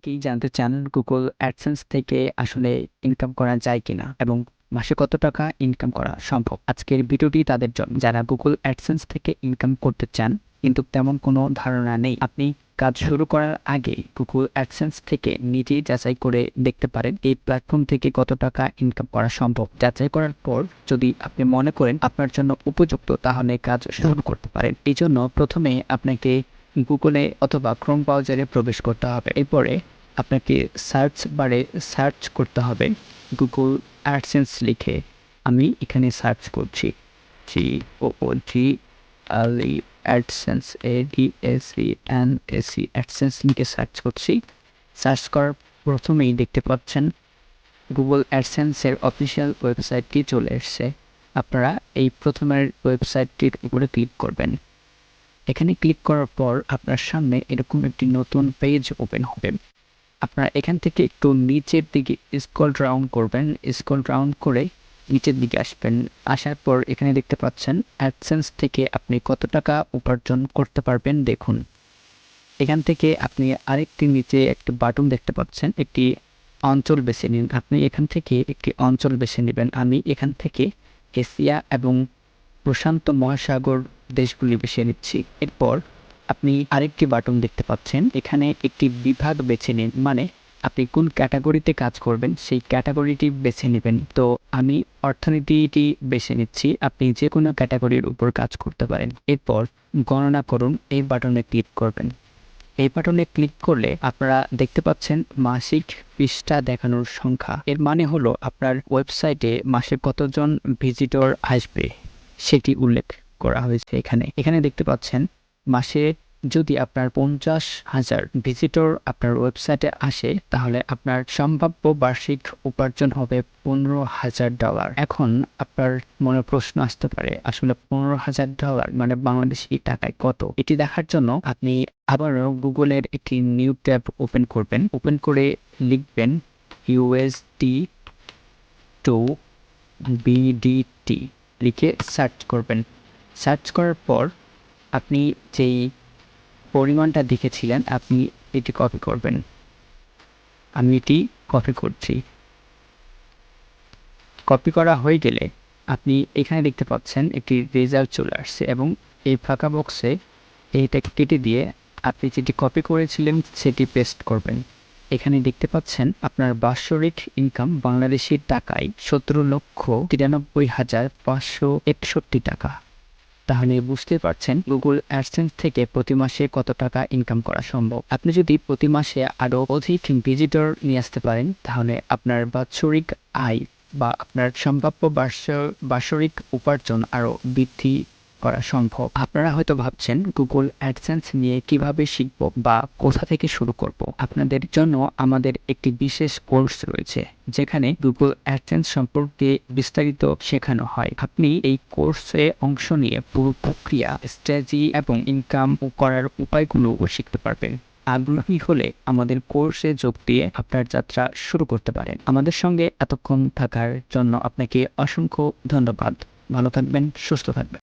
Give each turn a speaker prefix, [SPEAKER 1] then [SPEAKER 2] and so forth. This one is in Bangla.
[SPEAKER 1] অনেকেই জানতে চান Google AdSense থেকে আসলে ইনকাম করা যায় কিনা এবং মাসে কত টাকা ইনকাম করা সম্ভব। আজকের ভিডিওটি তাদের জন্য যারা Google AdSense থেকে ইনকাম করতে চান কিন্তু তেমন কোনো ধারণা নেই। আপনি কাজ শুরু করার আগে Google AdSense থেকে নিজেই যাচাই করে দেখতে পারেন এই প্ল্যাটফর্ম থেকে কত টাকা ইনকাম করা সম্ভব। যাচাই করার পর যদি আপনি মনে করেন আপনার জন্য উপযুক্ত তাহলে কাজ শুরু করতে পারেন। এই জন্য প্রথমে আপনাকে গুগলে অথবা ক্রোম ব্রাউজারে প্রবেশ করতে হবে। এরপরে আপনাকে সার্চ বারে সার্চ করতে হবে Google AdSense লিখে। আমি এখানে সার্চ করছি GOOGLE AdSense ADSENSE AdSense লিখে সার্চ করছি। সার্চ করার প্রথমেই দেখতে পাচ্ছেন Google AdSense এর অফিসিয়াল ওয়েবসাইটটি চলে এসেছে। আপনারা এই প্রথমের ওয়েবসাইটটির উপরে ক্লিক করবেন। এখানে ক্লিক করার পর আপনার সামনে এরকম একটি নতুন পেজ ওপেন হবে। আপনারা এখান থেকে একটু নিচের দিকে স্ক্রল ডাউন করবেন। স্ক্রল ডাউন করে নিচের দিকে আসবেন। আসার পর এখানে দেখতে পাচ্ছেন অ্যাডসেন্স থেকে আপনি কত টাকা উপার্জন করতে পারবেন দেখুন। এখান থেকে আপনি আরেকটি নিচে একটি বাটন দেখতে পাচ্ছেন, একটি অঞ্চল বেছে নিন। আপনি এখান থেকে একটি অঞ্চল বেছে নেবেন। আমি এখান থেকে এশিয়া এবং প্রশান্ত মহাসাগর দেশগুলি বেছে নিচ্ছি। এরপর আপনি আরেকটি বাটন দেখতে পাচ্ছেন, এখানে একটি বিভাগ বেছে নিন, মানে আপনি কোন ক্যাটাগরিতে কাজ করবেন সেই ক্যাটাগরিটি বেছে নেবেন। তো আমি অর্থনীতিটি বেছে নিচ্ছি, আপনি যে কোনো ক্যাটাগরির উপর কাজ করতে পারেন। এরপর গণনা করুন এই বাটনে ক্লিক করবেন। এই বাটনে ক্লিক করলে আপনারা দেখতে পাচ্ছেন মাসিক পৃষ্ঠা দেখানোর সংখ্যা। এর মানে হলো আপনার ওয়েবসাইটে মাসে কতজন ভিজিটর আসবে সেটি উল্লেখ করা হয়েছে এখানে। এখানে দেখতে পাচ্ছেন মাসে যদি আপনার 50,000 ভিজিটর আপনার ওয়েবসাইটে আসে তাহলে আপনার সম্ভাব্য বার্ষিক উপার্জন হবে $15,000। এখন আপনার মনে প্রশ্ন আসতে পারে আসলে $15,000 মানে বাংলাদেশি টাকায় কত? এটি দেখার জন্য আপনি আবারও গুগলের একটি নিউ ট্যাব ওপেন করবেন। ওপেন করে লিখবেন USD to BDT লিখে সার্চ করবেন। সার্চ করার পর আপনি যেই পরিমাণটা দেখেছিলেন আপনি এটি কপি করবেন। আমি এটি কপি করছি। কপি করা হয়ে গেলে আপনি এখানে দেখতে পাচ্ছেন একটি রেজাল্ট চলে আসছে এবং এই ফাঁকা বক্সে এইটাকে কেটে দিয়ে আপনি যেটি কপি করেছিলেন সেটি পেস্ট করবেন। এখানে দেখতে পাচ্ছেন আপনার বাৎসরিক ইনকাম বাংলাদেশি টাকায় 17,93,561 টাকা। তাহলে বুঝতে পারছেন Google AdSense থেকে প্রতি মাসে কত টাকা ইনকাম করা সম্ভব। আপনি যদি প্রতি মাসে আরও অধিক ভিজিটর নিয়ে আসতে পারেন তাহলে আপনার বাৎসরিক আয় বা আপনার সম্ভাব্য বাৎসরিক উপার্জন আরও বৃদ্ধি করা সম্ভব। আপনারা হয়তো ভাবছেন Google AdSense নিয়ে কিভাবে শিখব বা কোথা থেকে শুরু করব। আপনাদের জন্য আমাদের একটি বিশেষ কোর্স রয়েছে যেখানে Google AdSense সম্পর্কে বিস্তারিত শেখানো হয়। আপনি এই কোর্সে অংশ নিয়ে পুরো প্রক্রিয়া, স্ট্র্যাটেজি এবং ইনকাম করার উপায়গুলো শিখতে পারবেন। আগ্রহী হলে আমাদের কোর্সে যোগ দিয়ে আপনার যাত্রা শুরু করতে পারেন। আমাদের সঙ্গে এতক্ষণ থাকার জন্য আপনাকে অসংখ্য ধন্যবাদ। ভালো থাকবেন, সুস্থ থাকবেন।